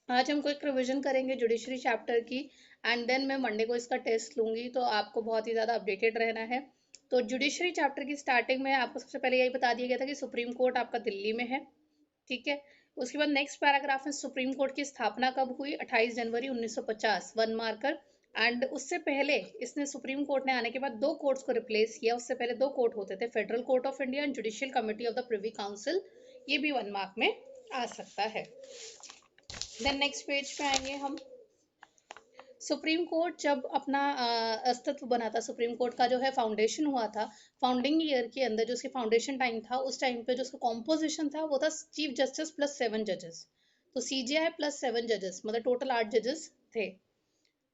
आज हम quick revision करेंगे जुडिशरी चैप्टर की। एंड देन मैं मंडे को इसका टेस्ट लूंगी, तो आपको बहुत ही ज़्यादा अपडेटेड रहना है। तो जुडिशरी चैप्टर की स्टार्टिंग में आपको सबसे पहले यही बता दिया गया था कि सुप्रीम कोर्ट आपका दिल्ली में है, ठीक है। उसके बाद नेक्स्ट पैराग्राफ में सुप्रीम कोर्ट की स्थापना कब हुई, 28 जनवरी 1950, 1 मार्कर। एंड उससे पहले इसने सुप्रीम कोर्ट ने आने के बाद दो कोर्ट्स को रिप्लेस किया। उससे पहले दो कोर्ट होते थे, federal court of India and judicial committee of the privy council. ये भी 1 मार्क में आ सकता है। देन नेक्स्ट पेज पे आएंगे हम। सुप्रीम कोर्ट जब अपना अस्तित्व बना था, सुप्रीम कोर्ट का जो है फाउंडेशन हुआ था, फाउंडिंग ईयर के अंदर जो उसकी फाउंडेशन टाइम था, उस टाइम पे जो उसका कॉम्पोजिशन था वो था चीफ जस्टिस प्लस 7 जजेस। तो सीजेआई प्लस 7 जजेस, मतलब टोटल 8 जजेस थे।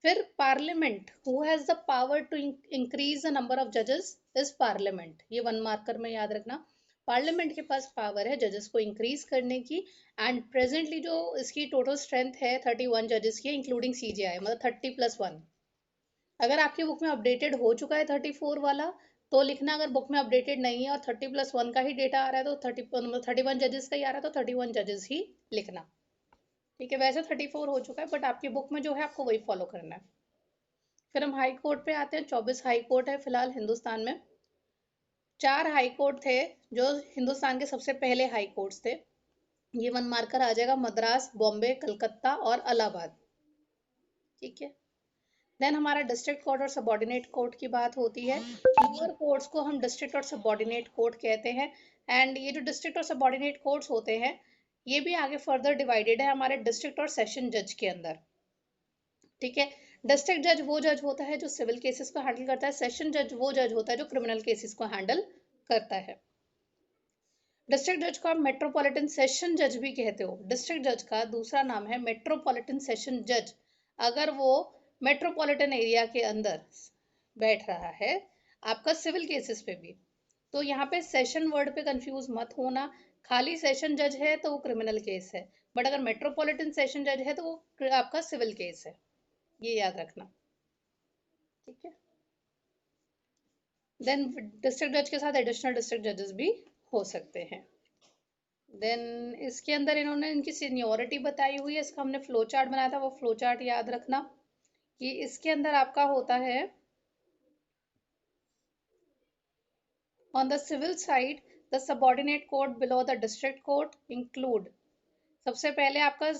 फिर parliament, who has the power to increase the number of जजेस, इज पार्लियामेंट। ये 1 मार्कर में याद रखना। पार्लियामेंट के पास पावर है जजेस को इंक्रीज करने की। एंड प्रेजेंटली जो इसकी टोटल स्ट्रेंथ है 31 जजेस की, इंक्लूडिंग सीजेआई, मतलब 30+1। अगर आपकी बुक में अपडेटेड हो चुका है 34 वाला तो लिखना, अगर बुक में अपडेटेड नहीं है और 30+1 का ही डेटा आ रहा है तो 31 जजेस का ही आ रहा है तो 31 जजेस ही लिखना, ठीक है। वैसे 34 हो चुका है, बट आपकी बुक में जो है आपको वही फॉलो करना है। फिर हम हाई कोर्ट पे आते हैं। 24 हाई कोर्ट है फिलहाल हिंदुस्तान में। 4 हाई कोर्ट थे जो हिंदुस्तान के सबसे पहले हाई कोर्ट्स थे। ये 1 मार्कर आ जाएगा, मद्रास, बॉम्बे, कलकत्ता और इलाहाबाद, ठीक है। देन हमारा डिस्ट्रिक्ट कोर्ट और सबॉर्डिनेट कोर्ट की बात होती है। लोअर कोर्ट्स को हम डिस्ट्रिक्ट और सबॉर्डिनेट कोर्ट कहते हैं। एंड ये जो डिस्ट्रिक्ट और सबॉर्डिनेट कोर्ट्स होते हैं, ये भी आगे फर्दर डिवाइडेड है हमारे डिस्ट्रिक्ट और सेशन जज के अंदर, ठीक है। डिस्ट्रिक्ट जज वो जज होता है जो सिविल केसेस को हैंडल करता है, सेशन जज वो जज होता है जो क्रिमिनल केसेस को हैंडल करता है। डिस्ट्रिक्ट जज को आप मेट्रोपॉलिटन सेशन जज भी कहते हो। डिस्ट्रिक्ट जज का दूसरा नाम है मेट्रोपॉलिटन सेशन जज। अगर वो मेट्रोपॉलिटन एरिया के अंदर बैठ रहा है आपका सिविल केसेस पे भी, तो यहाँ पे सेशन वर्ड पे कंफ्यूज मत होना। खाली सेशन जज है तो वो क्रिमिनल केस है, बट अगर मेट्रोपॉलिटन सेशन जज है तो वो आपका सिविल केस है, ये याद रखना, ठीक है। देन डिस्ट्रिक्ट जज के साथ एडिशनल डिस्ट्रिक्ट जजेस भी हो सकते हैं। देन इसके अंदर इन्होंने इनकी सीनियोरिटी बताई हुई है, इसका हमने फ्लो चार्ट बनाया था, वो फ्लो चार्ट याद रखना कि इसके अंदर आपका होता है on the civil side the subordinate court below the district court include. सबसे पहले आपका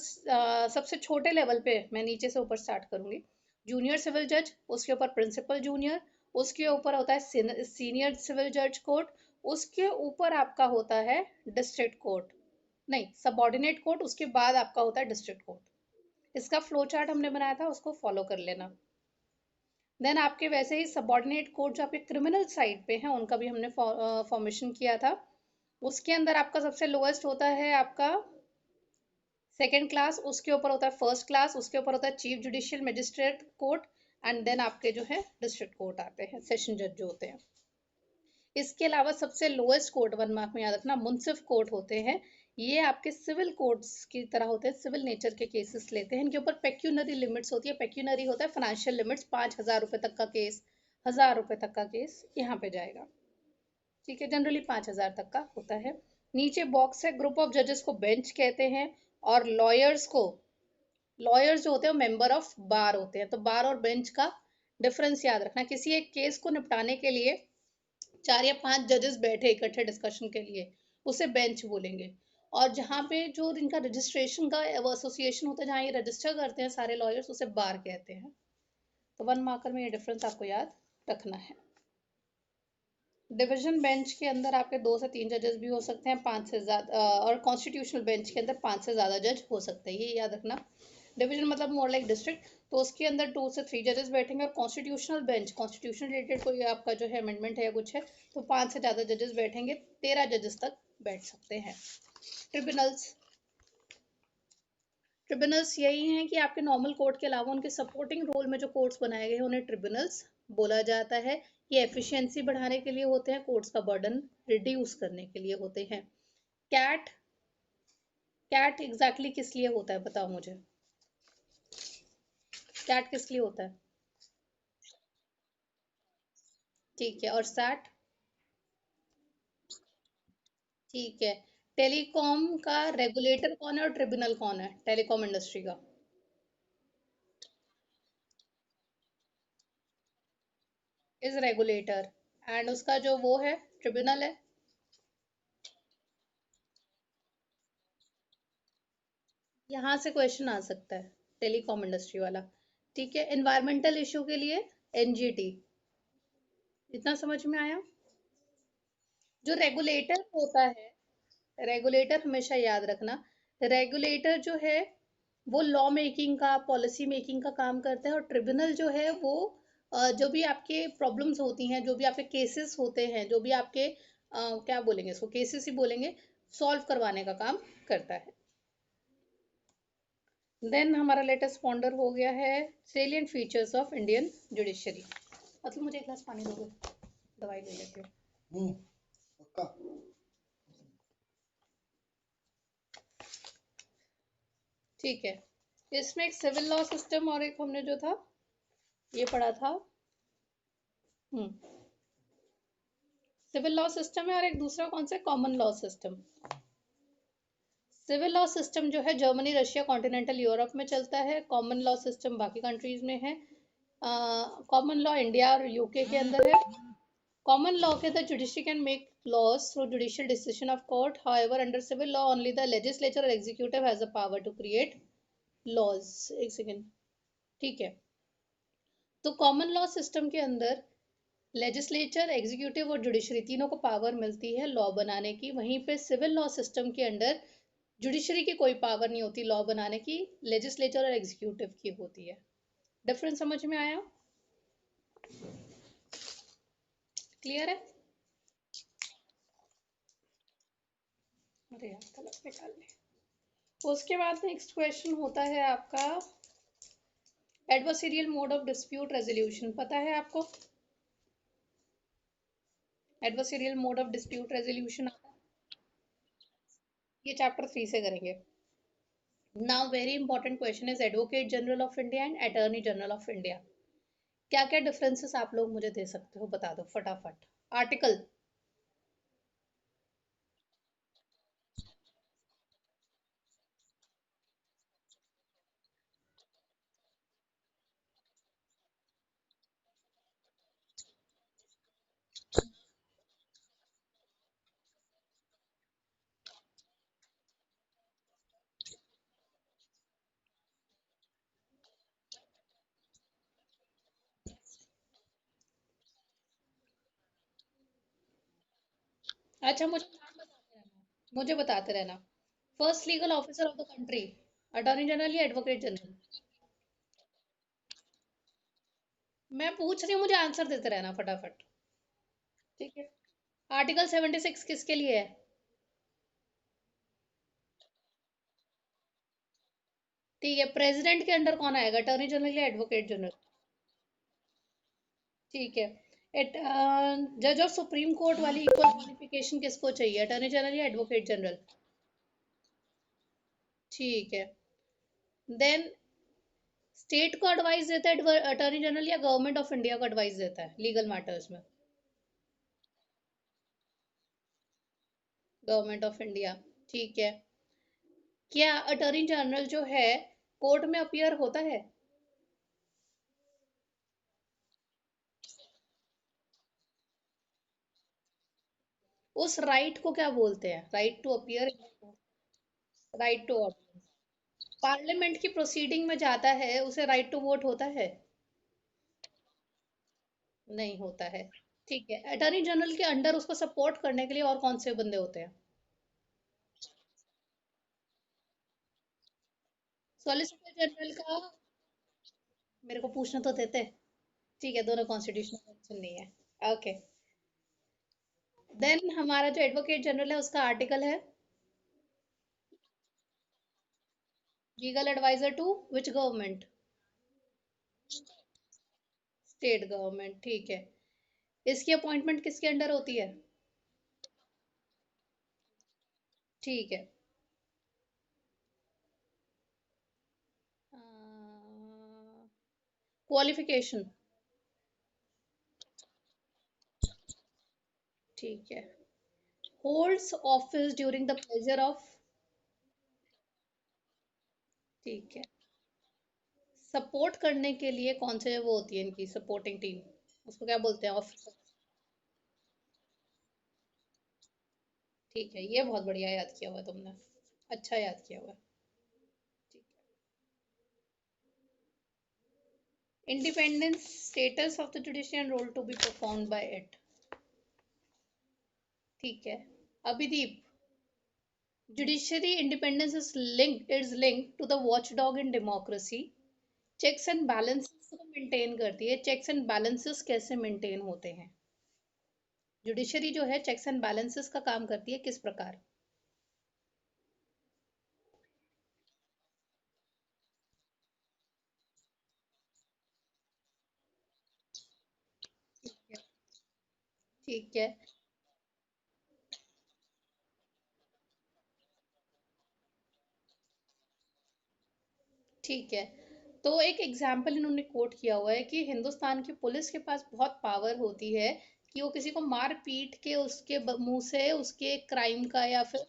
सबसे छोटे लेवल पे मैं नीचे से ऊपर स्टार्ट करूंगी। जूनियर सिविल जज, उसके ऊपर प्रिंसिपल जूनियर, उसके ऊपर होता है सीनियर सिविल जज कोर्ट, उसके ऊपर आपका होता है डिस्ट्रिक्ट कोर्ट, नहीं सबॉर्डिनेट कोर्ट, उसके बाद आपका होता है डिस्ट्रिक्ट कोर्ट। इसका फ्लो चार्ट हमने बनाया था, उसको फॉलो कर लेना। देन आपके वैसे ही सबॉर्डिनेट कोर्ट जो आपके क्रिमिनल साइड पे हैं उनका भी हमने फॉर्मेशन किया था। उसके अंदर आपका सबसे लोएस्ट होता है आपका सेकेंड क्लास, उसके ऊपर होता है फर्स्ट क्लास, उसके ऊपर होता है chief judicial magistrate court. And then आपके जो है डिस्ट्रिक्ट कोर्ट आते हैं, सेशन जज जो होते हैं। इसके अलावा सबसे लोएस्ट कोर्ट 1 मार्क में याद रखना, मुंसिफ कोर्ट होते हैं। ये आपके सिविल कोर्ट्स की तरह होते हैं, सिविल नेचर के केसेस लेते हैं। इनके ऊपर पेक्यूनरी लिमिट्स होती है। पेक्यूनरी होता है फाइनेंशियल लिमिट्स, 5,000 रुपए तक का केस, 1,000 रुपए तक का केस यहाँ पे जाएगा, ठीक है। जनरली 5,000 तक का होता है। नीचे बॉक्स है, ग्रुप ऑफ जजेस को बेंच कहते हैं और लॉयर्स को, लॉयर्स जो होते हैं मेंबर ऑफ बार होते हैं। तो बार और बेंच का डिफरेंस याद रखना। किसी एक केस को निपटाने के लिए 4 या 5 जजेस बैठे इकट्ठे डिस्कशन के लिए, उसे बेंच बोलेंगे। और जहाँ पे जो इनका रजिस्ट्रेशन का एसोसिएशन होता है, जहाँ ये रजिस्टर करते हैं सारे लॉयर्स, उसे बार कहते हैं। तो 1 मार्कर में ये डिफरेंस आपको याद रखना है। डिवीजन बेंच के अंदर आपके 2 से 3 जजेस भी हो सकते हैं, 5 से ज़्यादा, और कॉन्स्टिट्यूशनल बेंच के अंदर 5 से ज़्यादा जज हो सकते हैं, ये याद रखना। डिवीजन मतलब मोर लाइक डिस्ट्रिक्ट, तो उसके अंदर 2 से 3 जजेस बैठेंगे। और कॉन्स्टिट्यूशनल बेंच, कॉन्स्टिट्यूशन रिलेटेड कोई आपका जो है अमेंडमेंट है या कुछ है, तो 5 से ज़्यादा जजेस बैठेंगे, 13 जजेस तक बैठ सकते हैं। ट्रिब्यूनल्स, ट्रिब्यूनल्स यही हैं कि आपके नॉर्मल कोर्ट के अलावा उनके सपोर्टिंग रोल में जो कोर्ट्स बनाए गए हैं उन्हें ट्रिब्यूनल्स बोला जाता है। ये एफिशिएंसी बढ़ाने के लिए होते हैं, कोर्ट्स का बर्डन रिड्यूस करने के लिए होते हैं। कैट, कैट एग्जैक्टली किस लिए होता है बताओ मुझे, कैट किस लिए होता है, ठीक है। और सैट, ठीक है। टेलीकॉम का रेगुलेटर कौन है और ट्रिब्यूनल कौन है टेलीकॉम इंडस्ट्री का? Is regulator. एंड उसका जो वो है ट्रिब्यूनल है। यहाँ से क्वेश्चन आ सकता है टेलीकॉम इंडस्ट्री वाला। ठीक है, एनवायरमेंटल इशू के लिए एनजीटी। इतना समझ में आया? जो रेगुलेटर होता है, रेगुलेटर हमेशा याद रखना, रेगुलेटर जो है वो लॉ मेकिंग का, पॉलिसी मेकिंग का काम करता है, और ट्रिब्यूनल जो है वो जो भी आपके प्रॉब्लम्स होती हैं, जो भी आपके केसेस होते हैं, जो भी आपके क्या बोलेंगे इसको, केसेस ही बोलेंगे, सॉल्व करवाने का काम करता है। देन हमारा लेटेस्ट पॉन्डर हो गया है salient features of Indian judiciary. मतलब मुझे एक गिलास पानी दोगे? दवाई ले लेती हूँ। पक्का। ठीक है, इसमें एक सिविल लॉ सिस्टम और एक हमने जो था ये पढ़ा था। सिविल लॉ सिस्टम है और एक दूसरा कौन सा, common law system. Civil law system जो है जर्मनी, रशिया, कॉन्टिनेंटल यूरोप में चलता है। कॉमन लॉ सिस्टम बाकी कंट्रीज में है। कॉमन लॉ इंडिया और यूके के अंदर है। कॉमन लॉ के the judiciary can make laws through judicial decision of court. However, under civil law, only the legislature or executive has the power to create laws. एक second. ठीक है, तो common law system के अंदर legislature, executive और judiciary तीनों को power मिलती है लॉ बनाने की। वहीं पे सिविल लॉ सिस्टम के अंडर जुडिशरी की कोई पावर नहीं होती लॉ बनाने की, लेजिस्लेचर और एग्जीक्यूटिव की होती है। डिफरेंस समझ में आया? क्लियर है? अरे यार कलर निकाल ले। उसके बाद नेक्स्ट क्वेश्चन होता है आपका adversarial mode of dispute resolution. पता है आपको adversarial mode of dispute resolution आता है? ये चैप्टर 3 से करेंगे। Now very important question is advocate general of India and attorney general of India. क्या क्या डिफरेंसेस आप लोग मुझे दे सकते हो, बता दो फटाफट। आर्टिकल। अच्छा मुझे नाम बताते रहना, मुझे बताते रहना। First legal officer of the country, attorney general या एडवोकेट जनरल? मैं पूछ रही हूँ, मुझे आंसर देते रहना फटाफट। ठीक है, आर्टिकल 76 किसके लिए है? ठीक है, प्रेसिडेंट के अंडर कौन आएगा, अटॉर्नी जनरल या एडवोकेट जनरल? ठीक है, जज ऑफ सुप्रीम कोर्ट वाली इक्वल क्वालिफिकेशन किसको चाहिए, अटॉर्नी जनरल या एडवोकेट जनरल? ठीक है, देन स्टेट को एडवाइस देता है अटॉर्नी जनरल या गवर्नमेंट ऑफ इंडिया को एडवाइस देता है लीगल मैटर्स में? Government of India. ठीक है, क्या अटॉर्नी जनरल जो है कोर्ट में अपीयर होता है? उस राइट को क्या बोलते हैं, right to appear, right to audience? Parliament की प्रोसीडिंग में जाता है, उसे राइट टू वोट होता है? नहीं होता है। ठीक है, अटॉर्नी जनरल के अंडर उसको सपोर्ट करने के लिए और कौन से बंदे होते हैं? सॉलिसिटर जनरल का, मेरे को पूछना तो देते। ठीक है, दोनों कॉन्स्टिट्यूशनल मेंशन नहीं है। ओके, देन हमारा जो एडवोकेट जनरल है उसका आर्टिकल है legal adviser to which government? State government. ठीक है, इसकी अपॉइंटमेंट किसके अंडर होती है? ठीक है, क्वालिफिकेशन। ठीक है, holds office during the pleasure of. ठीक है। सपोर्ट करने के लिए कौन से वो होती है इनकी सपोर्टिंग टीम, उसको क्या बोलते हैं, ऑफिसर। ठीक है, ये बहुत बढ़िया याद किया हुआ है तुमने, अच्छा याद किया हुआ है। ठीक है। Independence status of the judicial role to be performed by it. ठीक है। Abhideep, judiciary independence is linked to the watchdog in democracy. Checks and balances को मेंटेन करती है, चेक्स एंड बैलेंसेस कैसे मेंटेन होते हैं, जुडिशरी जो है चेक्स एंड बैलेंसेस का काम करती है किस प्रकार। ठीक है। ठीक है। ठीक है। तो एक एग्जाम्पल इन्होंने कोट किया हुआ है कि हिंदुस्तान की पुलिस के पास बहुत पावर होती है कि वो किसी को मार पीट के उसके मुंह से उसके क्राइम का या फिर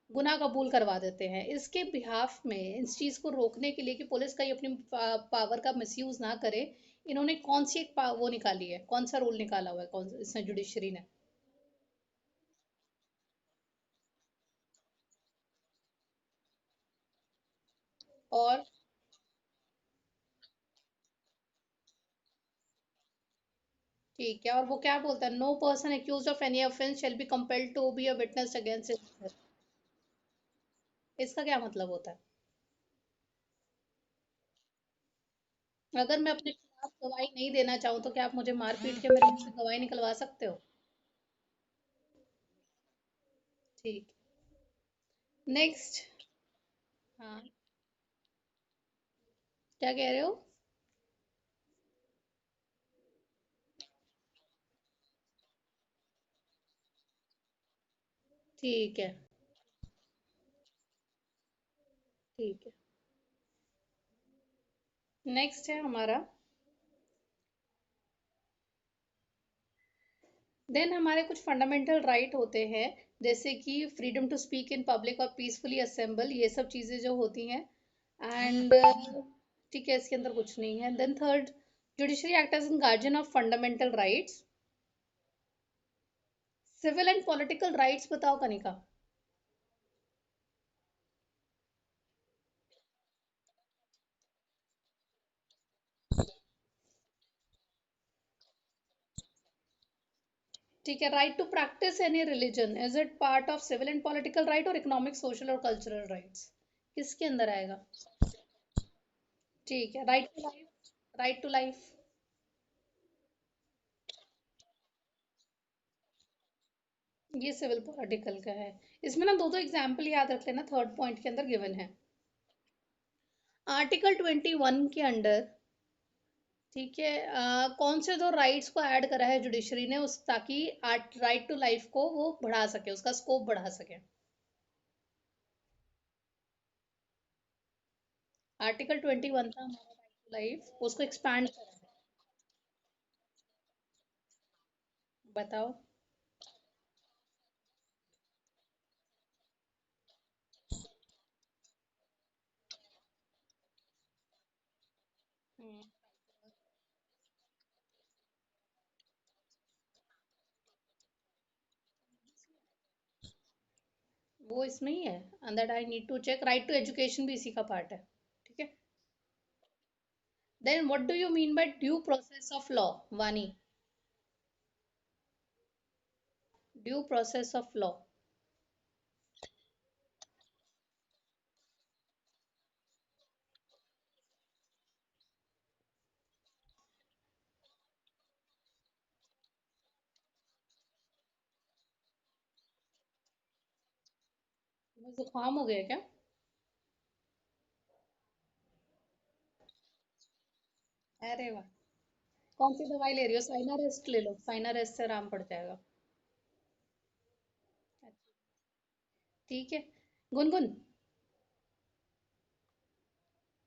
गुनाह कबूल करवा देते हैं। इसके बिहाफ में इस चीज को रोकने के लिए कि पुलिस कहीं अपनी पावर का मिसयूज ना करे, इन्होंने कौन सी एक वो निकाली है, कौन सा रूल निकाला हुआ है, कौन इसने जुडिशरी ने। और ठीक है, और वो क्या बोलता है, no person accused of any offence shall be compelled to be a witness against. इसका क्या मतलब होता है। अगर मैं अपने खिलाफ गवाही नहीं देना चाहूँ तो क्या आप मुझे मार पीट के मेरे मुंह से गवाही निकलवा सकते हो। ठीक। नेक्स्ट। हाँ, क्या कह रहे हो। ठीक है। ठीक है। नेक्स्ट है हमारा, देन हमारे कुछ फंडामेंटल राइट होते हैं, जैसे कि freedom to speak in public और पीसफुली असेंबल, ये सब चीज़ें जो होती हैं। एंड ठीक है, इसके अंदर कुछ नहीं है। Then third, judiciary act as an guardian of fundamental rights. Civil and political rights बताओ कनिका। ठीक है, right to practice any religion, is it part of civil and political right और इकोनॉमिक सोशल और कल्चरल राइट्स, किसके अंदर आएगा। ठीक है, right to life. Right to life. ये सिविल पॉलिटिकल का है। इसमें ना दो दो एग्जाम्पल याद रख लेना, थर्ड पॉइंट के अंदर गिवन है। आर्टिकल 21 के अंडर, ठीक है, कौन से दो राइट्स को ऐड करा है जुडिशरी ने उस ताकि राइट टू लाइफ को वो बढ़ा सके, उसका स्कोप बढ़ा सके। आर्टिकल 21 था हमारा राइट टू लाइफ, उसको एक्सपैंड करा है। बताओ। हम्म, वो इसमें ही है, and that I need to check, right to education भी इसी का पार्ट है। ठीक है। Then what do you mean by due process of law, Vani. Due process of law. जुकाम हो गया क्या। अरे वाह। कौन सी दवाई ले रही हो, साइनारेस्ट ले लो, साइनारेस्ट से आराम पड़ जाएगा। ठीक है। Gungun.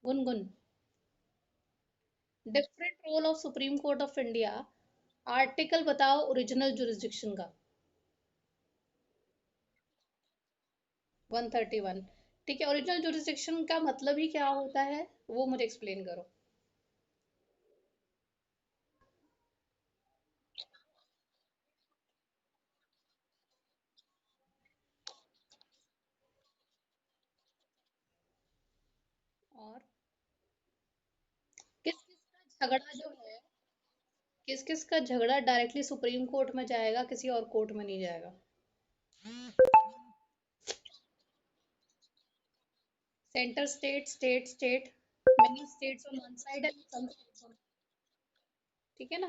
Gungun, different role of supreme court of India. Article बताओ ओरिजिनल जुरिस्डिक्शन का। 131। ठीक है, ओरिजिनल जुरिस्डिक्शन का मतलब ही क्या होता है, वो मुझे एक्सप्लेन करो। और किस किस का झगड़ा जो है, किस किस का झगड़ा डायरेक्टली सुप्रीम कोर्ट में जाएगा, किसी और कोर्ट में नहीं जाएगा? Centre state, state state, many states on one side and some states on, ठीक है ना?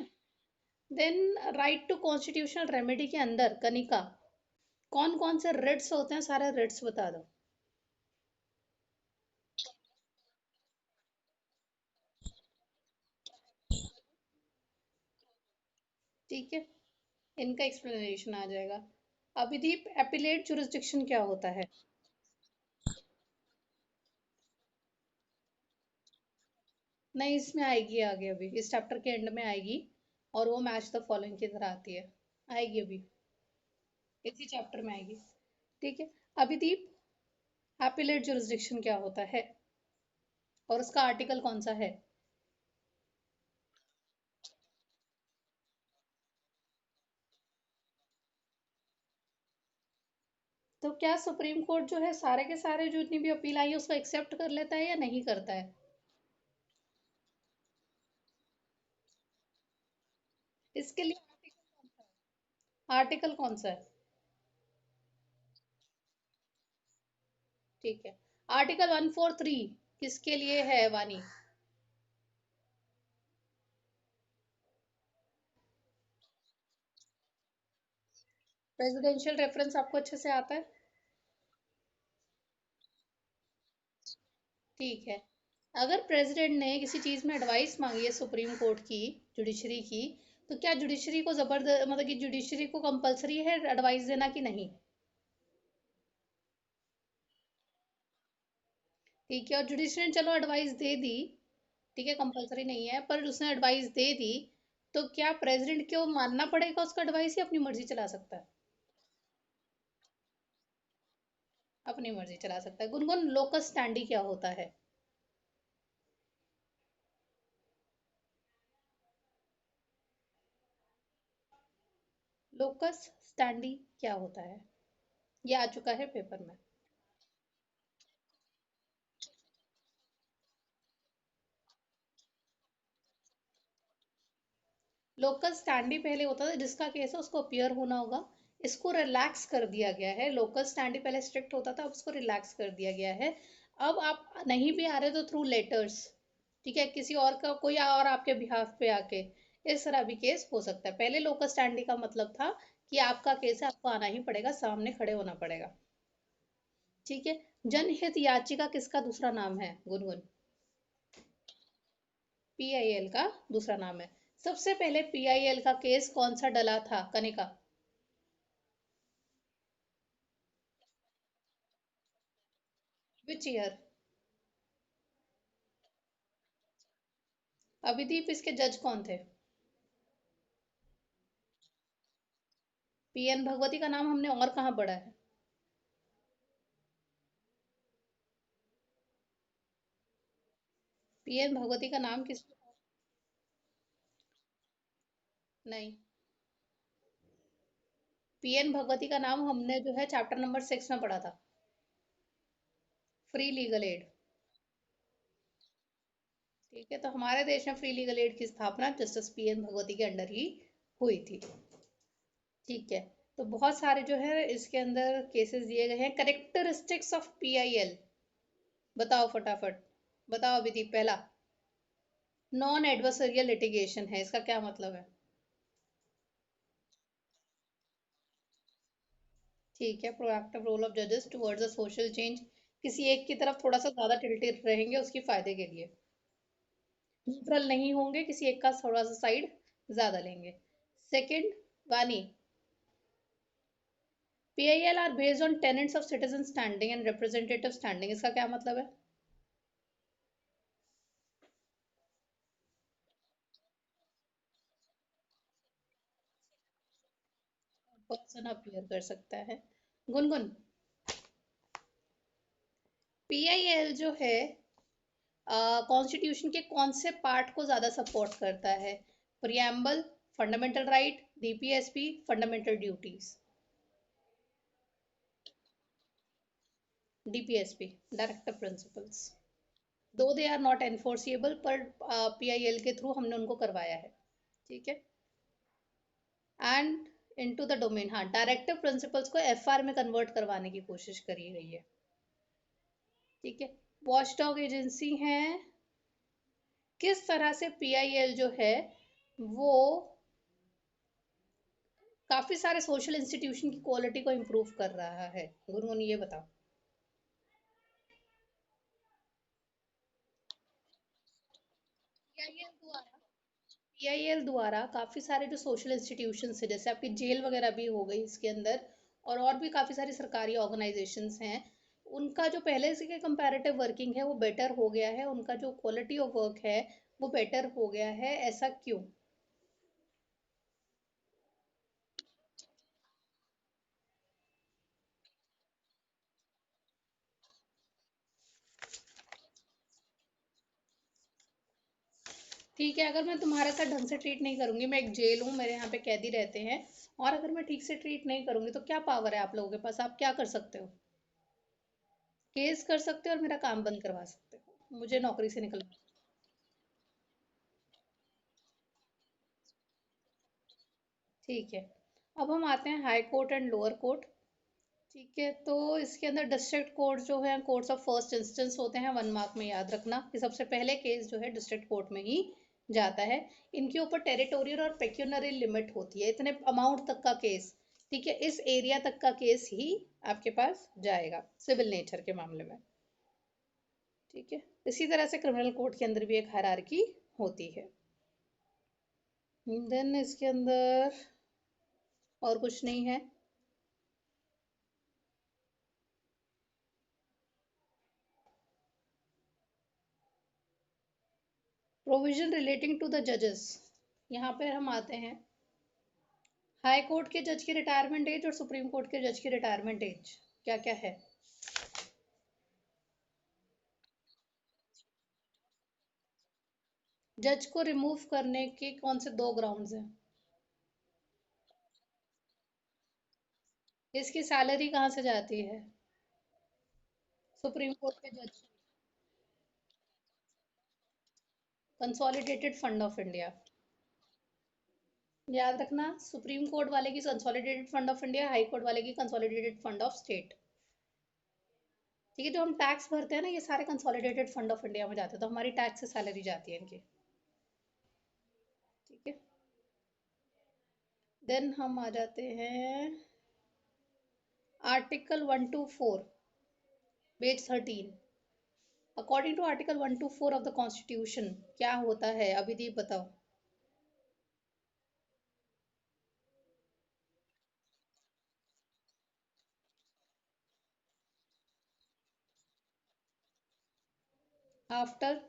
Then right to constitutional remedy के अंदर कनिका, कौन कौन से रिट्स होते हैं, सारे रिट्स बता दो। ठीक है, इनका एक्सप्लेनेशन आ जाएगा। अभिदीप, एपिलेट जुरिस्डिक्शन क्या होता है? नहीं, इसमें आएगी आगे, अभी इस चैप्टर के एंड में आएगी, और वो मैच द फॉलोइंग की तरह आती है, आएगी अभी, इसी चैप्टर में आएगी। ठीक है, अभिदीप, एपिलेट जुरिस्डिक्शन क्या होता है और उसका आर्टिकल कौन सा है? तो क्या सुप्रीम कोर्ट जो है सारे के सारे जो इतनी भी अपील आई है उसको एक्सेप्ट कर लेता है या नहीं करता है? इसके लिए आर्टिकल कौन सा है? ठीक है, आर्टिकल 143 किसके लिए है वानी? प्रेसिडेंशियल रेफरेंस आपको अच्छे से आता है? ठीक है, अगर प्रेसिडेंट ने किसी चीज में एडवाइस मांगी है सुप्रीम कोर्ट की, जुडिशरी की, तो क्या जुडिशरी को जबरदस्त, मतलब कि जुडिशरी को कंपलसरी है एडवाइस देना कि नहीं? ठीक है, और जुडिशरी ने चलो एडवाइस दे दी, ठीक है, कंपलसरी नहीं है, पर उसने एडवाइस दे दी, तो क्या प्रेसिडेंट को मानना पड़ेगा उसका एडवाइस या अपनी मर्जी चला सकता है? अपनी मर्जी चला सकता है। गुनगुन, लोकस स्टैंडी क्या होता है? लोकस स्टैंडी क्या होता है, ये आ चुका है पेपर में। लोकस स्टैंडी पहले होता था, जिसका केस है उसको अपियर होना होगा, इसको रिलैक्स कर दिया गया है। लोकस स्टैंडी पहले स्ट्रिक्ट होता था, अब उसको रिलैक्स कर दिया गया है। अब आप नहीं भी आ रहे तो थ्रू लेटर्स, ठीक है, किसी और का कोई और आपके बिहाफ पे आके इस तरह भी केस हो सकता है। पहले लोकस स्टैंडी का मतलब था कि आपका केस है, आपको आना ही पड़ेगा, सामने खड़े होना पड़ेगा। ठीक है, जनहित याचिका किसका दूसरा नाम है गुनगुन? पीआईएल का दूसरा नाम है। सबसे पहले पीआईएल का केस कौन सा डला था कनिका? Which year? अभिदीप, इसके जज कौन थे? पीएन भगवती का नाम हमने और कहाँ पढ़ा है? पीएन भगवती का नाम किस, नहीं, पीएन भगवती का नाम हमने जो है चैप्टर नंबर 6 में पढ़ा था, फ्री लीगल एड। ठीक है, तो हमारे देश में फ्री लीगल एड की स्थापना जस्टिस पीएन भगवती के अंडर ही हुई थी। ठीक है, तो बहुत सारे जो है इसके अंदर केसेस दिए गए हैं। करेक्टरिस्टिक्स ऑफ पीआईएल बताओ फटाफट, बताओ अभिदीप। पहला, नॉन एडवर्सरियल लिटिगेशन है, इसका क्या मतलब है? ठीक है, प्रोएक्टिव रोल ऑफ जजेस टुवर्ड्स अ सोशल चेंज, किसी एक की तरफ थोड़ा सा ज्यादा टिल्टेड रहेंगे उसके फायदे के लिए, न्यूट्रल नहीं होंगे, किसी एक का थोड़ा सा साइड ज्यादा लेंगे। Second, Vani, PIL are based on tenets of citizen standing and representative standing, इसका क्या मतलब है? पर्सन अपीयर कर सकता है। गुनगुन, PIL जो है कॉन्स्टिट्यूशन के कौन से पार्ट को ज्यादा सपोर्ट करता है? Preamble, fundamental right, DPSP, fundamental duties. DPSP, directive principles. दो दे आर नॉट एनफोर्सिएबल, पर PIL के थ्रू हमने उनको करवाया है। ठीक है। एंड इनटू द डोमेन, हाँ, डायरेक्टिव प्रिंसिपल्स को FR में कन्वर्ट करवाने की कोशिश करी गई है। ठीक है। वॉचडॉग एजेंसी है, किस तरह से PIL जो है वो काफी सारे सोशल इंस्टीट्यूशन की क्वालिटी को इम्प्रूव कर रहा है? गुनगुन ये बताओ। PIL द्वारा काफी सारे जो सोशल इंस्टीट्यूशन है, जैसे आपकी जेल वगैरह भी हो गई इसके अंदर, और भी काफी सारी सरकारी ऑर्गेनाइजेशंस हैं, उनका जो पहले से के कंपैरेटिव वर्किंग है वो बेटर हो गया है, उनका जो क्वालिटी ऑफ वर्क है वो बेटर हो गया है। ऐसा क्यों? ठीक है, अगर मैं तुम्हारे साथ ढंग से ट्रीट नहीं करूंगी, मैं एक जेल हूँ, मेरे यहाँ पे कैदी रहते हैं, और अगर मैं ठीक से ट्रीट नहीं करूंगी तो क्या पावर है आप लोगों के पास? आप क्या कर सकते हो? केस कर सकते हो और मेरा काम बंद करवा सकते हो, मुझे नौकरी से निकलवा। ठीक है। अब हम आते हैं high court and lower court. ठीक है, तो इसके अंदर डिस्ट्रिक्ट कोर्ट जो है कोर्ट्स ऑफ फर्स्ट इंस्टेंस होते हैं, 1 मार्क में याद रखना कि सबसे पहले केस जो है डिस्ट्रिक्ट कोर्ट में ही जाता है। इनके ऊपर टेरिटोरियल और पेक्यूनरी लिमिट होती है, इतने अमाउंट तक का केस, ठीक है, इस एरिया तक का केस ही आपके पास जाएगा सिविल नेचर के मामले में। ठीक है। इसी तरह से क्रिमिनल कोर्ट के अंदर भी एक हायरार्की होती है। देन इसके अंदर और कुछ नहीं है। प्रोविजन रिलेटिंग टू द जजेस, यहाँ पे हम आते हैं हाई कोर्ट के जज की रिटायरमेंट एज और सुप्रीम कोर्ट के जज की रिटायरमेंट एज क्या क्या है? जज को रिमूव करने के कौन से 2 ग्राउंड्स हैं? इसकी सैलरी कहाँ से जाती है? सुप्रीम कोर्ट के जज, कंसोलिडेटेड फंड ऑफ इंडिया। याद रखना, सुप्रीम कोर्ट वाले की consolidated fund of India, high court वाले की कंसोलिडेटेड फंड ऑफ स्टेट। ठीक है, जो हम टैक्स भरते हैं ना, ये सारे कंसोलिडेटेड फंड ऑफ इंडिया में जाते हैं, तो हमारी टैक्स से सैलरी जाती है इनकी। ठीक है। देन हम आ जाते हैं article 124, page 13। According to article 124 of the constitution क्या होता है? अभिदीप बताओ। आफ्टर,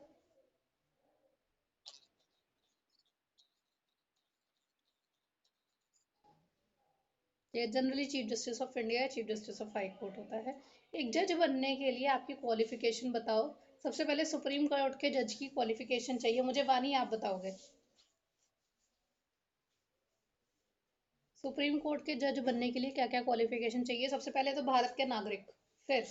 ये generally chief justice of India या chief justice of high court होता है। एक जज बनने के लिए आपकी क्वालिफिकेशन बताओ। सबसे पहले सुप्रीम कोर्ट के जज की क्वालिफिकेशन चाहिए मुझे, वानी आप बताओगे। सुप्रीम कोर्ट के जज बनने के लिए क्या क्या क्वालिफिकेशन चाहिए? सबसे पहले तो भारत के नागरिक, फिर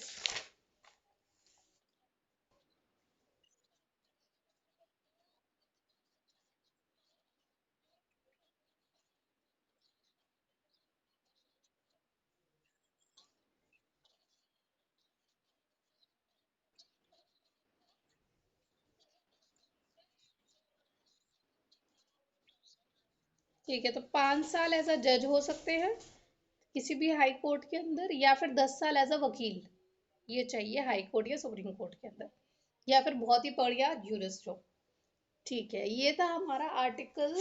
ठीक है, तो 5 साल एज अ जज हो सकते हैं किसी भी हाई कोर्ट के अंदर, या फिर 10 साल एज अ वकील, ये चाहिए हाई कोर्ट या सुप्रीम कोर्ट के अंदर, या फिर बहुत ही बढ़िया जूरिस्ट हो। ठीक है, ये था हमारा article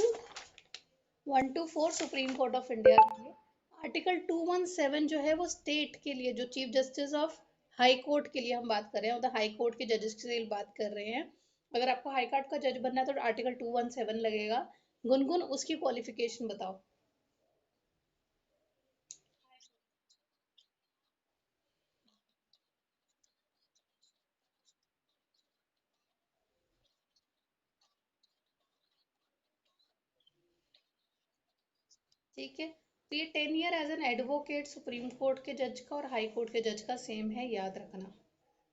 124 supreme court of India के लिए। आर्टिकल 217 जो है वो स्टेट के लिए, जो chief justice of high court के लिए हम बात कर रहे हैं, मतलब हाई कोर्ट के जजेस के लिए बात कर रहे हैं। अगर आपको हाई कोर्ट का जज बनना है तो आर्टिकल 217 लगेगा। गुनगुन उसकी क्वालिफिकेशन बताओ। ठीक है। तो ये 10 year as an advocate supreme court के जज का और हाई कोर्ट के जज का सेम है, याद रखना।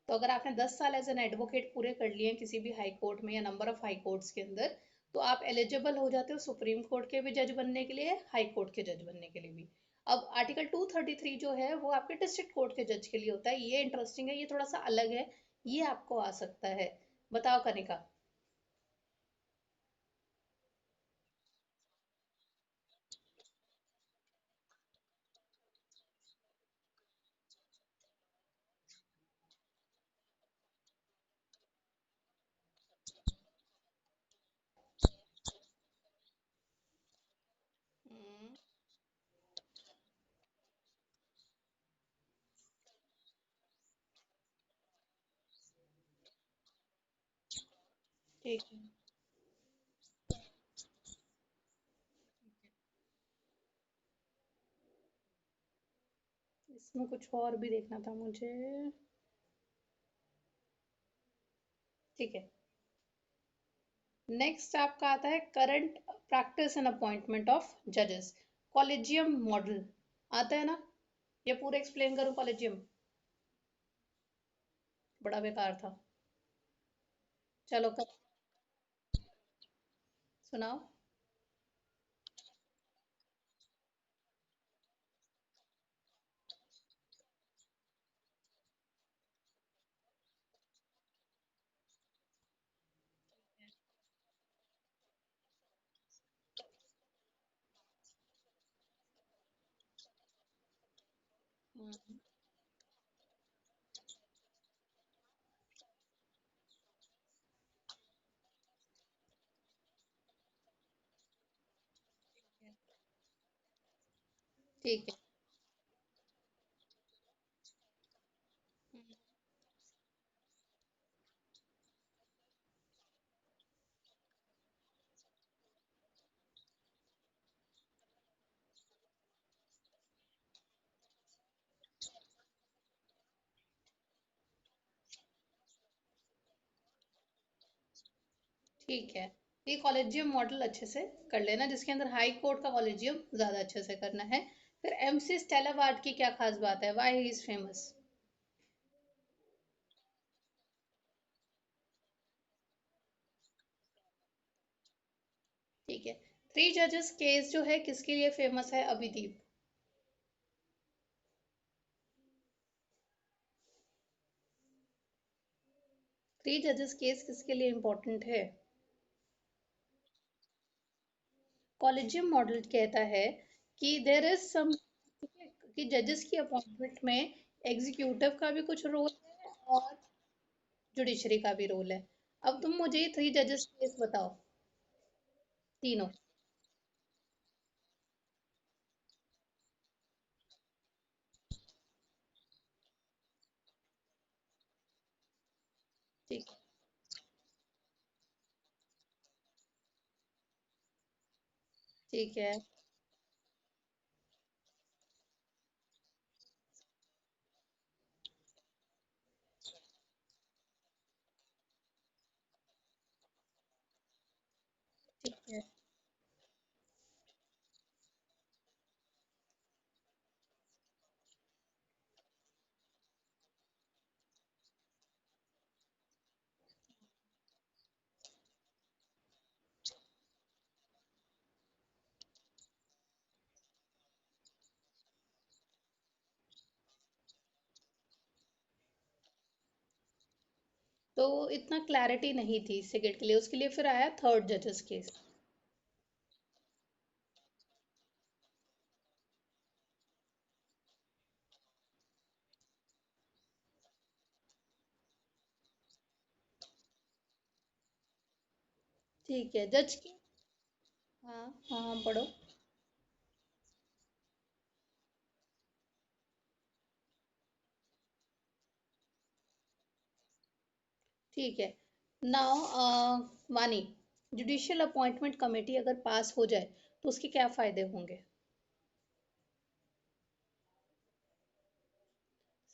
तो अगर आपने 10 साल एज एन एडवोकेट पूरे कर लिए हैं किसी भी हाई कोर्ट में या नंबर ऑफ हाई कोर्ट्स के अंदर, तो आप एलिजिबल हो जाते हो सुप्रीम कोर्ट के भी जज बनने के लिए, हाई कोर्ट के जज बनने के लिए भी। अब आर्टिकल 233 जो है वो आपके डिस्ट्रिक्ट कोर्ट के जज के लिए होता है, ये इंटरेस्टिंग है, ये थोड़ा सा अलग है, ये आपको आ सकता है। बताओ कनिका। हम्म, ठीक है। इसमें कुछ और भी देखना था मुझे। ठीक है। नेक्स्ट आपका आता है current practice and appointment of जजेस, कॉलेजियम मॉडल। आता है ना? ये पूरा एक्सप्लेन करूं कॉलेजियम? बड़ा बेकार था। चलो कर, सुनाओ। हम्म, ठीक है। हम्म, ठीक है। ये कॉलेजियम मॉडल अच्छे से कर लेना, जिसके अंदर हाई कोर्ट का कॉलेजियम ज्यादा अच्छे से करना है। फिर एमसी स्टेलावार्ड की क्या खास बात है, व्हाई ही इज फेमस? ठीक है। थ्री जजेस केस जो है किसके लिए फेमस है, अभिदीप? थ्री जजेस केस किसके लिए इंपॉर्टेंट है? कॉलेजियम मॉडल कहता है कि देयर इज सम, कि जजेस की अपॉइंटमेंट में एग्जीक्यूटिव का भी कुछ रोल है और जुडिशरी का भी रोल है। अब तुम मुझे थ्री जजेस केस बताओ, तीनों। ठीक ठीक है। ठीक है। तो इतना क्लैरिटी नहीं थी सेकंड के लिए, उसके लिए फिर आया थर्ड जजेस केस। ठीक है, जज की। हाँ हाँ हाँ, पढ़ो। ठीक है। नाउ वानी, जुडिशियल अपॉइंटमेंट कमेटी अगर पास हो जाए तो उसके क्या फायदे होंगे?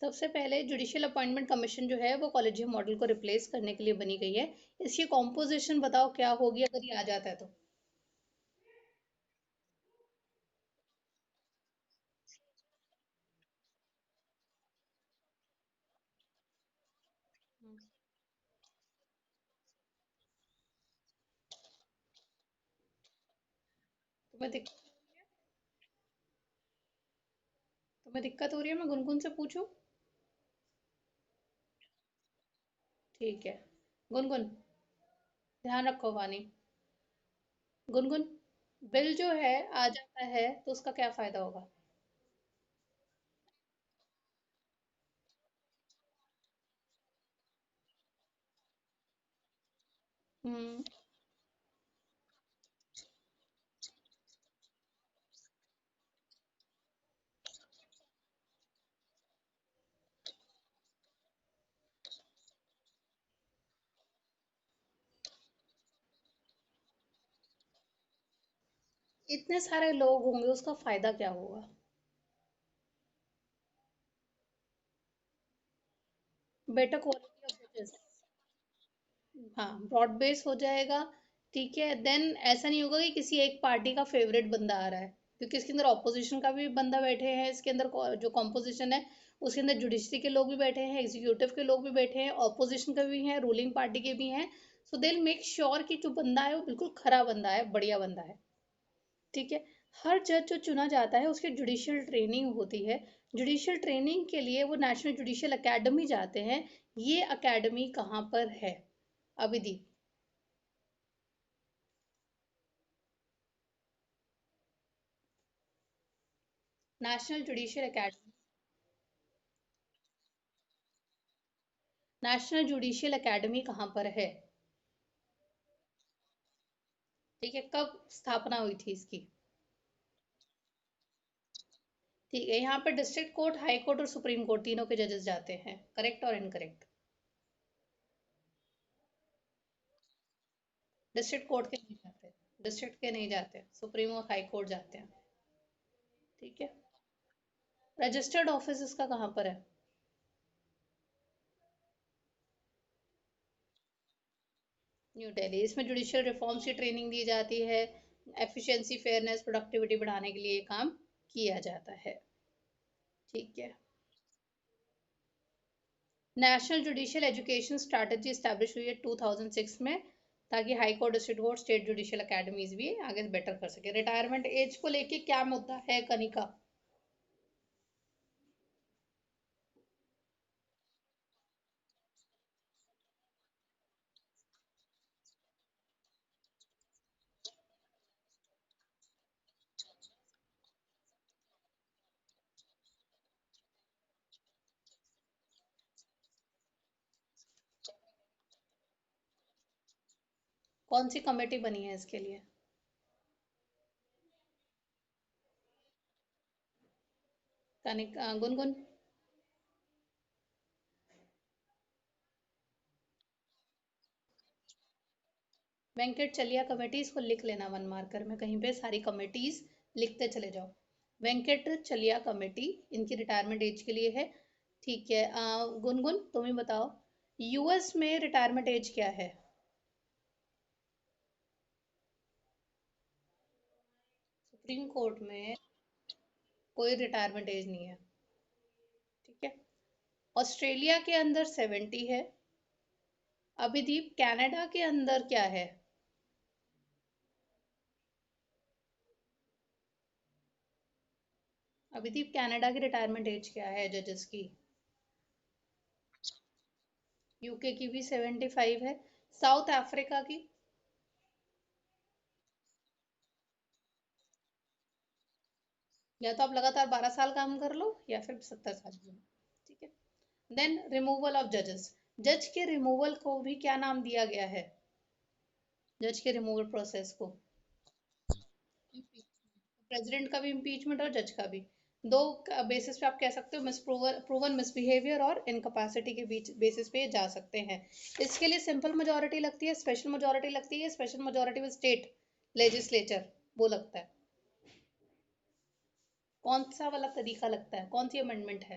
सबसे पहले जुडिशियल अपॉइंटमेंट कमीशन जो है वो कॉलेजियम मॉडल को रिप्लेस करने के लिए बनी गई है। इसकी कॉम्पोजिशन बताओ क्या होगी अगर ये आ जाता है तो? तुम्हें दिक, तुम्हें दिक्कत हो रही है, मैं गुनगुन से पूछूं? ठीक है। गुनगुन, ध्यान रखो वानी। गुनगुन, बिल जो है आ जाता है तो उसका क्या फायदा होगा? हम्म। इतने सारे लोग होंगे, उसका फायदा क्या होगा? बेटर क्वालिटी ऑफ जजेस। हाँ, ब्रॉड बेस हो जाएगा। ठीक है, देन ऐसा नहीं होगा कि किसी एक पार्टी का फेवरेट बंदा आ रहा है, क्योंकि इसके अंदर ऑपोजिशन का भी बंदा बैठे हैं, इसके अंदर जो कॉम्पोजिशन है उसके अंदर जुडिशरी के लोग भी बैठे हैं, एग्जीक्यूटिव के लोग भी बैठे हैं, ऑपोजिशन के भी हैं, रूलिंग पार्टी के भी हैं। सो दे मेक श्योर कि जो बंदा है वो बिल्कुल खरा बंदा है, बढ़िया बंदा है। ठीक है। हर जज जो चुना जाता है उसकी जुडिशियल ट्रेनिंग होती है। जुडिशियल ट्रेनिंग के लिए वो नेशनल जुडिशियल एकेडमी जाते हैं। ये एकेडमी कहाँ पर है? Abhideep. National judicial academy. National judicial academy कहाँ पर है? ठीक है, कब स्थापना हुई थी इसकी? ठीक है, यहाँ पर डिस्ट्रिक्ट कोर्ट, हाई कोर्ट और सुप्रीम कोर्ट तीनों के जजेस जाते हैं, करेक्ट और इनकरेक्ट? डिस्ट्रिक्ट कोर्ट के नहीं जाते। डिस्ट्रिक्ट के नहीं जाते, सुप्रीम और हाई कोर्ट जाते हैं। ठीक है। रजिस्टर्ड ऑफिस इसका कहाँ पर है? न्यू दिल्ली। इसमें जुडिशियल रिफॉर्म्स की ट्रेनिंग दी जाती है। एफिशिएंसी, फेयरनेस, प्रोडक्टिविटी बढ़ाने के लिए ये काम किया जाता है। ठीक है। National judicial education strategy establish हुई है 2006 में, ताकि high court, district court, state judicial academies भी आगे बेटर कर सके। रिटायरमेंट एज को लेके क्या मुद्दा है कनिका? कौन सी कमेटी बनी है इसके लिए? कनिका, गुनगुन। वेंकट चलिया कमेटी, इसको लिख लेना वन मार्कर में कहीं पे, सारी कमेटीज लिखते चले जाओ। वेंकट चलिया कमेटी, इनकी रिटायरमेंट एज के लिए है। ठीक है। गुनगुन तुम ही बताओ, यूएस में रिटायरमेंट एज क्या है? सुप्रीम कोर्ट में कोई रिटायरमेंट एज नहीं है। ठीक है। ऑस्ट्रेलिया के अंदर 70 है। अभिदीप, कनाडा के अंदर क्या है? अभिदीप, कनाडा की रिटायरमेंट एज क्या है जजेस की? यूके की भी 75 है। साउथ अफ्रीका की? या तो आप लगातार 12 साल काम कर लो या फिर 70 साल की। ठीक है। देन रिमूवल ऑफ जजेस। जज के रिमूवल को भी क्या नाम दिया गया है? जज के रिमूवल प्रोसेस को? प्रेसिडेंट का भी इम्पीचमेंट और जज का भी। दो बेसिस पे आप कह सकते हो, प्रूवन मिसबिहेवियर और इनकैपेसिटी के बीच बेसिस पे जा सकते हैं। इसके लिए सिंपल मेजोरिटी लगती है, स्पेशल मेजोरिटी लगती है, special majority with state legislature, वो लगता है। कौन सा वाला तरीका लगता है, कौन सी अमेंडमेंट है?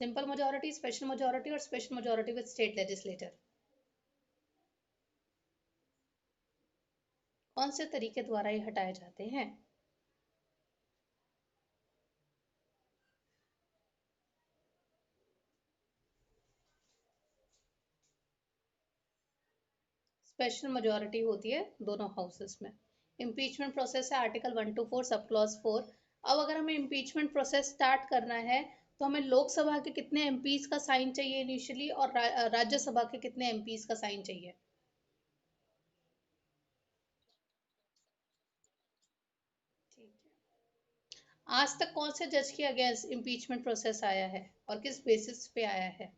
सिंपल मेजोरिटी, स्पेशल मेजोरिटी और special majority with state legislature? कौन से तरीके द्वारा ये हटाए जाते हैं? स्पेशल मेजोरिटी होती है दोनों हाउसेस में। इम्पीचमेंट प्रोसेस है आर्टिकल 1 to 4 सब क्लॉज 4। अब अगर हमें इम्पीचमेंट प्रोसेस स्टार्ट करना है तो हमें लोकसभा के कितने एमपीज का साइन चाहिए इनिशियली, और राज्यसभा के कितने एमपीज का साइन चाहिए? ठीक है। आज तक कौन से जज के अगेंस्ट इम्पीचमेंट प्रोसेस आया है और किस बेसिस पे आया है?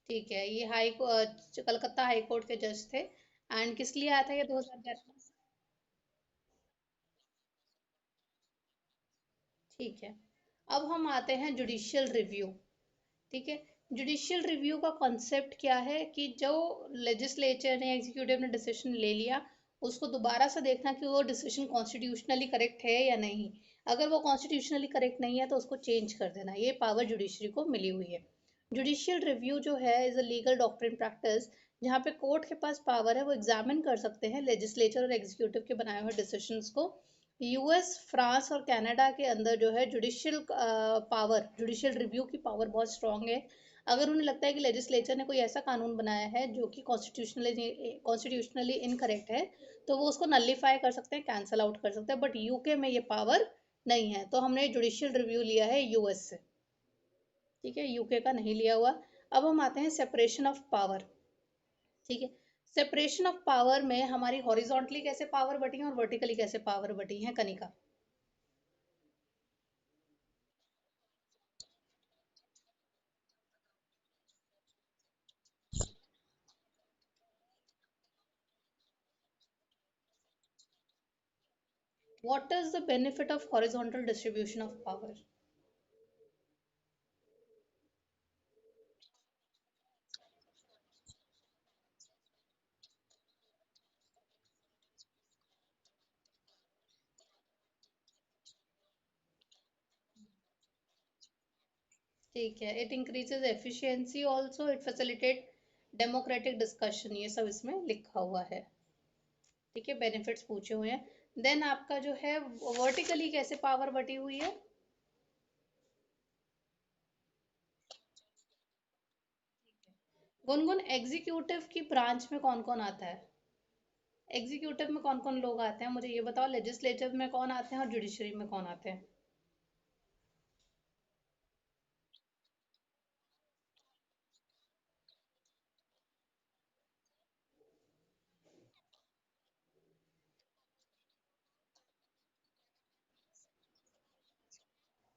ठीक है, ये कलकत्ता हाई कोर्ट के जज थे। एंड किस लिए आया था ये 2011 में? ठीक है। अब हम आते हैं जुडिशियल रिव्यू। ठीक है। जुडिशियल रिव्यू का कॉन्सेप्ट क्या है कि जो लेजिस्लेचर ने, एग्जीक्यूटिव ने डिसीजन ले लिया, उसको दोबारा से देखना कि वो डिसीजन कॉन्स्टिट्यूशनली करेक्ट है या नहीं। अगर वो कॉन्स्टिट्यूशनली करेक्ट नहीं है तो उसको चेंज कर देना। ये पावर जुडिशरी को मिली हुई है। जुडिशियल रिव्यू जो है is a legal doctrine practice, जहाँ पे कोर्ट के पास पावर है, वो एग्जामिन कर सकते हैं लेजिस्लेचर और एग्जीक्यूटिव के बनाए हुए डिसीजंस को। यूएस, फ्रांस और कनाडा के अंदर जो है जुडिशियल पावर, जुडिशियल रिव्यू की पावर बहुत स्ट्रांग है। अगर उन्हें लगता है कि लेजिस्लेचर ने कोई ऐसा कानून बनाया है जो कि कॉन्स्टिट्यूशनली इनकरेक्ट है, तो वो उसको नलीफाई कर सकते हैं, कैंसल आउट कर सकते हैं। बट यूके में ये पावर नहीं है, तो हमने जुडिशियल रिव्यू लिया है यूएस से। ठीक है, यूके का नहीं लिया हुआ। अब हम आते हैं सेपरेशन ऑफ पावर। ठीक है। सेपरेशन ऑफ पावर में हमारी हॉरिजॉन्टली कैसे पावर बटी है और वर्टिकली कैसे पावर बटी है, Kanika? What is the benefit of horizontal distribution of power? ठीक है। It increases efficiency also, it facilitate democratic discussion, ये सब इसमें लिखा हुआ है। ठीक है, बेनिफिट्स पूछे हुए हैं। देन आपका जो है वर्टिकली कैसे पावर बटी हुई है? गुनगुन, एग्जीक्यूटिव की ब्रांच में कौन कौन आता है? एग्जीक्यूटिव में कौन कौन लोग आते हैं मुझे ये बताओ, लेजिस्लेटिव में कौन आते हैं और जुडिशरी में कौन आते हैं?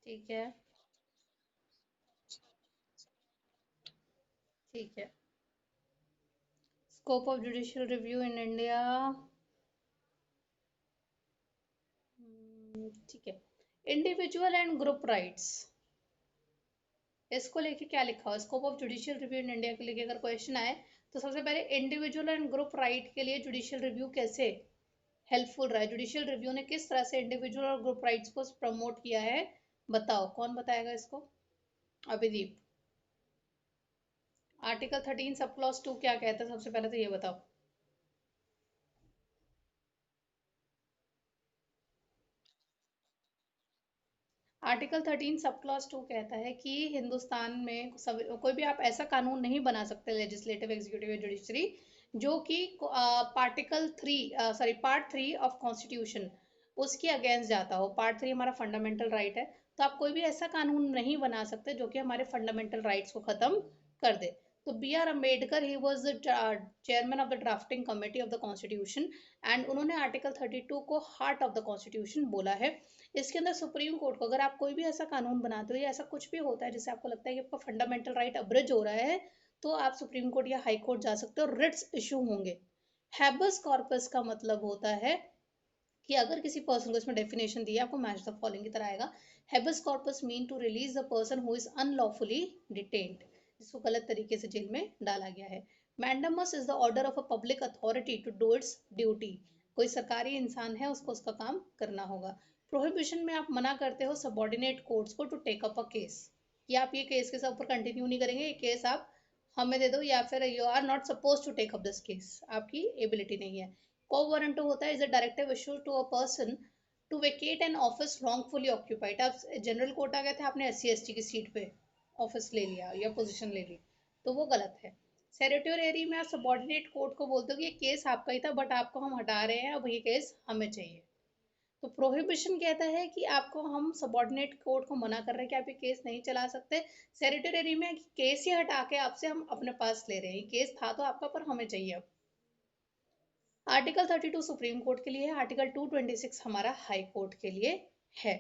ठीक है। ठीक है। Scope of judicial review in India. ठीक है। इंडिविजुअल एंड ग्रुप राइट्स, इसको लेके क्या लिखा हुआ? Scope of judicial review in India के लिए अगर क्वेश्चन आए तो सबसे पहले इंडिविजुअल एंड ग्रुप राइट के लिए जुडिशियल रिव्यू कैसे हेल्पफुल रहा है, जुडिशियल रिव्यू ने किस तरह से इंडिविजुअल और ग्रुप राइट्स को प्रमोट किया है? बताओ, कौन बताएगा इसको? अभिदीप। आर्टिकल 13 सब क्लॉज 2 क्या कहता है, सबसे पहले तो ये बताओ। आर्टिकल 13 सब क्लॉज 2 कहता है कि हिंदुस्तान में कोई भी आप ऐसा कानून नहीं बना सकते, लेजिस्लेटिव, एग्जीक्यूटिव या जुडिशरी, जो कि पार्ट 3 ऑफ कॉन्स्टिट्यूशन उसके अगेंस्ट जाता हो। पार्ट 3 हमारा फंडामेंटल राइट है, तो आप कोई भी ऐसा कानून नहीं बना सकते जो कि हमारे फंडामेंटल राइट्स को खत्म कर दे। तो बी आर अम्बेडकर, ही was the chairman of the drafting committee of the constitution, and उन्होंने आर्टिकल 32 को हार्ट ऑफ द कॉन्स्टिट्यूशन बोला है। इसके अंदर सुप्रीम कोर्ट को, अगर आप कोई भी ऐसा कानून बनाते हो या ऐसा कुछ भी होता है जिससे आपको लगता है कि आपका फंडामेंटल राइट अब्रिज हो रहा है, तो आप सुप्रीम कोर्ट या हाई कोर्ट जा सकते हो, रिट्स इशू होंगे। हैबस कॉर्पस का मतलब होता है कि अगर किसी पर्सन को, इसमें डेफिनेशन दी है आपको, मैच द फॉलोइंग की तरह आएगा। Habeas corpus mean to release the person who is unlawfully detained, जिसको गलत तरीके से जेल में डाला गया है। Mandamus is the order of a public authority to do its duty, कोई सरकारी इंसान है उसको उसका काम करना होगा। प्रोहिबिशन में आप मना करते हो सबॉर्डिनेट कोर्ट्स को to take up a case, कि आप ये केस के ऊपर कंटिन्यू नहीं करेंगे, ये केस आप हमें दे दो, या फिर you are not suppose to take up this case, आपकी एबिलिटी नहीं है। को वारंटो होता है is a directive issue to a person to vacate an office wrongfully occupied. आप जनरल कोटा गए थे, आपने SC ST की सीट पे ऑफिस ले लिया या पोजीशन ले ली, तो वो गलत है। सेरेटोरी में आप सबॉर्डिनेट कोर्ट को बोलते हो कि ये केस आपका ही था बट आपको हम हटा रहे हैं, अब ये केस हमें चाहिए। तो प्रोहिबिशन कहता है कि आपको हम सबॉर्डिनेट कोर्ट को मना कर रहे हैं कि आप ये केस नहीं चला सकते। सेरेटोरी में केस ही हटा के आपसे हम अपने पास ले रहे हैं, केस था तो आपका पर हमें चाहिए अब। आर्टिकल 32 सुप्रीम कोर्ट के लिए है, आर्टिकल 226 हमारा हाई कोर्ट के लिए है,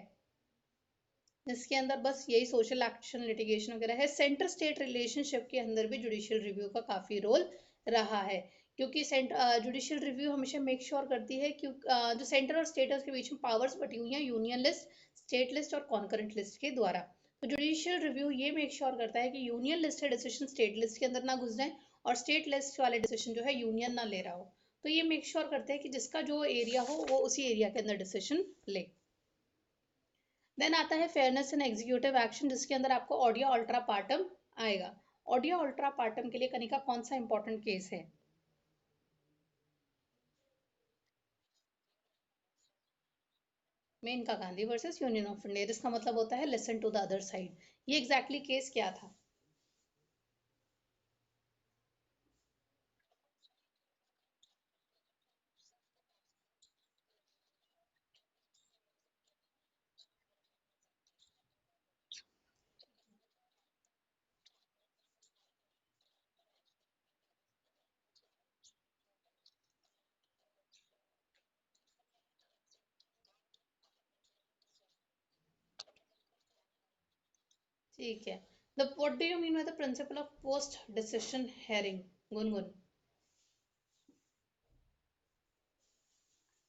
जिसके अंदर बस यही सोशल एक्शन लिटिगेशन वगैरह है। सेंटर स्टेट रिलेशनशिप के अंदर भी जुडिशियल रिव्यू का काफ़ी रोल रहा है, क्योंकि जुडिशियल रिव्यू हमेशा मेक श्योर करती है कि जो सेंटर और स्टेट्स के बीच में पावर्स बटी हुई हैं यूनियन लिस्ट, स्टेट लिस्ट और कॉन्करेंट लिस्ट के द्वारा। तो जुडिशियल रिव्यू ये मेक श्योर करता है कि यूनियन लिस्ट है डिसीजन स्टेट लिस्ट के अंदर ना घुस जाए और स्टेट लिस्ट वाले डिसीजन जो है यूनियन ना ले रहा हो। तो ये मेक श्योर करते हैं कि जिसका जो एरिया हो वो उसी एरिया के अंदर डिसीजन ले। देन आता है फेयरनेस इन एग्जीक्यूटिव एक्शन, जिसके अंदर आपको ऑडियो अल्ट्रा पार्टम आएगा। ऑडियो अल्ट्रा पार्टम के लिए कनिका कौन सा इंपॉर्टेंट केस है? Maneka Gandhi versus union of India, जिसका मतलब होता है listen to the other side. ये एग्जैक्टली केस क्या था? ठीक है। The what do you mean by the principle of post decision hearing? Gungun,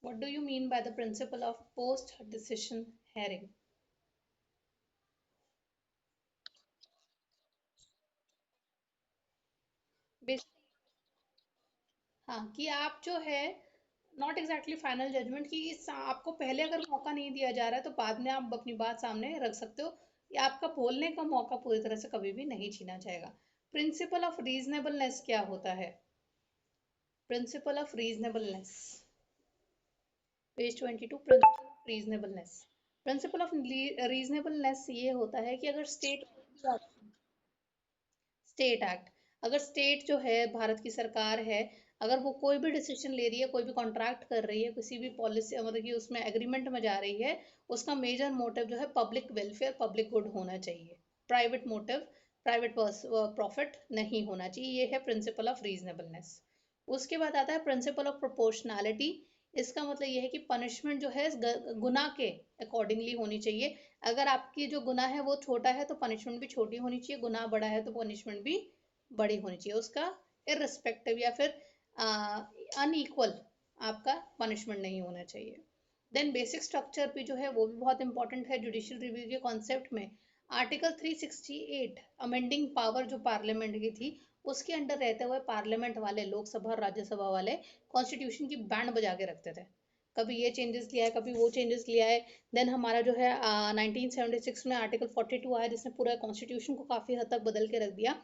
what do you mean by the principle of post decision hearing? हाँ, कि आप जो है नॉट एग्जैक्टली फाइनल जजमेंट, कि आपको पहले अगर मौका नहीं दिया जा रहा है तो बाद में आप अपनी बात सामने रख सकते हो, या आपका बोलने का मौका पूरी तरह से कभी भी नहीं छीना जाएगा। प्रिंसिपल ऑफ रीजनेबलनेस क्या होता है? Principle of reasonableness, page 22, principle of reasonableness. Principle of reasonableness ये होता है कि अगर स्टेट एक्ट, अगर स्टेट जो है भारत की सरकार है, अगर वो कोई भी डिसीजन ले रही है, कोई भी कॉन्ट्रैक्ट कर रही है, किसी भी पॉलिसी मतलब कि उसमें एग्रीमेंट में जा रही है, उसका मेजर मोटिव जो है पब्लिक वेलफेयर, पब्लिक गुड होना चाहिए। प्राइवेट मोटिव, प्राइवेट प्रॉफिट नहीं होना चाहिए। ये है प्रिंसिपल ऑफ रीजनेबलनेस। उसके बाद आता है प्रिंसिपल ऑफ प्रोपोर्शनैलिटी। इसका मतलब ये है कि पनिशमेंट जो है गुनाह के अकॉर्डिंगली होनी चाहिए। अगर आपकी जो गुनाह है वो छोटा है तो पनिशमेंट भी छोटी होनी चाहिए, गुनाह बड़ा है तो पनिशमेंट भी बड़ी होनी चाहिए, उसका इररिस्पेक्टिव या फिर अनइक्वल आपका पनिशमेंट नहीं होना चाहिए। देन बेसिक स्ट्रक्चर भी जो है वो भी बहुत इंपॉर्टेंट है जुडिशियल रिव्यू के कॉन्सेप्ट में। आर्टिकल 368 अमेंडिंग पावर जो पार्लियामेंट की थी, उसके अंडर रहते हुए पार्लियामेंट वाले, लोकसभा और राज्यसभा वाले कॉन्स्टिट्यूशन की बैंड बजा के रखते थे। कभी ये चेंजेस लिया है, कभी वो चेंजेस लिया है। देन हमारा जो है 1976 में आर्टिकल 42 आया, जिसने पूरा कॉन्स्टिट्यूशन को काफ़ी हद तक बदल के रख दिया।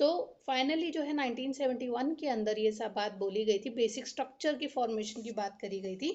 तो फाइनली जो है 1971 के अंदर ये सब बात बोली गई थी, बेसिक स्ट्रक्चर की फॉर्मेशन की बात करी गई थी,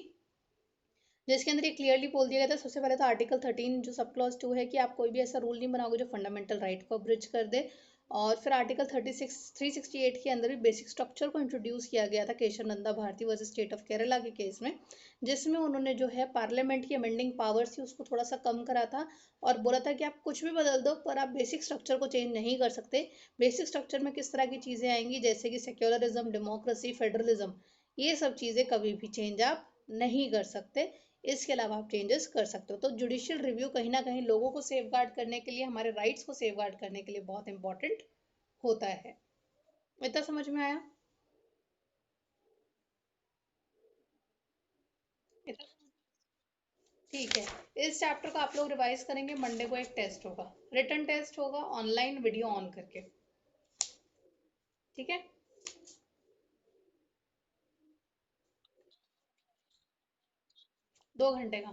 जिसके अंदर ये क्लियरली बोल दिया गया था। सबसे पहले तो आर्टिकल 13 जो सब क्लॉज 2 है कि आप कोई भी ऐसा रूल नहीं बनाओगे जो फंडामेंटल राइट को ब्रिज कर दे। और फिर आर्टिकल 36 368 के अंदर भी बेसिक स्ट्रक्चर को इंट्रोड्यूस किया गया था Kesavananda Bharati versus state of Kerala के केस में, जिसमें उन्होंने जो है पार्लियामेंट की अमेंडिंग पावर्स थी उसको थोड़ा सा कम करा था, और बोला था कि आप कुछ भी बदल दो पर आप बेसिक स्ट्रक्चर को चेंज नहीं कर सकते। बेसिक स्ट्रक्चर में किस तरह की चीज़ें आएंगी, जैसे कि सेक्युलरिज्म, डेमोक्रेसी, फेडरलिज्म, ये सब चीज़ें कभी भी चेंज आप नहीं कर सकते। इसके अलावा आप चेंजेस कर सकते हो। तो जुडिशियल रिव्यू कहीं ना कहीं लोगों को सेफ गार्ड करने के लिए, हमारे राइट्स को सेफ गार्ड करने के लिए बहुत इंपॉर्टेंट होता है। इतना समझ में आया? इतना ठीक है। इस चैप्टर को आप लोग रिवाइज करेंगे, मंडे को एक टेस्ट होगा, रिटन टेस्ट होगा ऑनलाइन वीडियो ऑन करके। ठीक है। 2 घंटे का।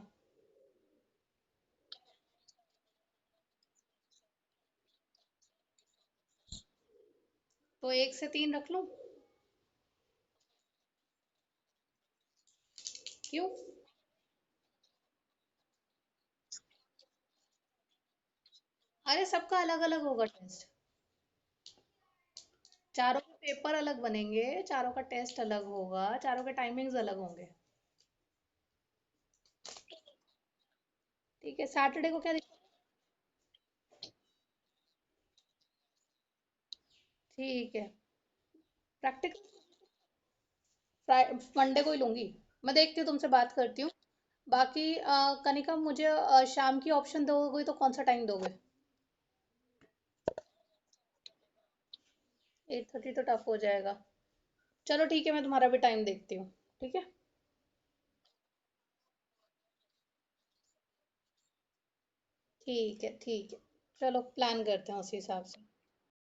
तो 1 से 3 रख लूँ? क्यों? अरे सबका अलग अलग होगा टेस्ट। चारों के पेपर अलग बनेंगे, चारों का टेस्ट अलग होगा, चारों के टाइमिंग्स अलग होंगे। ठीक है, सैटरडे को क्या दिक्कत? ठीक है। प्रैक्टिकल मंडे को ही लूंगी। मैं देखती हूँ, तुमसे बात करती हूँ। बाकी कनिका, मुझे शाम की ऑप्शन दोगे तो कौन सा टाइम दोगे? 8:30 तो टफ हो जाएगा। चलो ठीक है, मैं तुम्हारा भी टाइम देखती हूँ। ठीक है। ठीक है, ठीक है। चलो प्लान करते हैं उसी हिसाब से।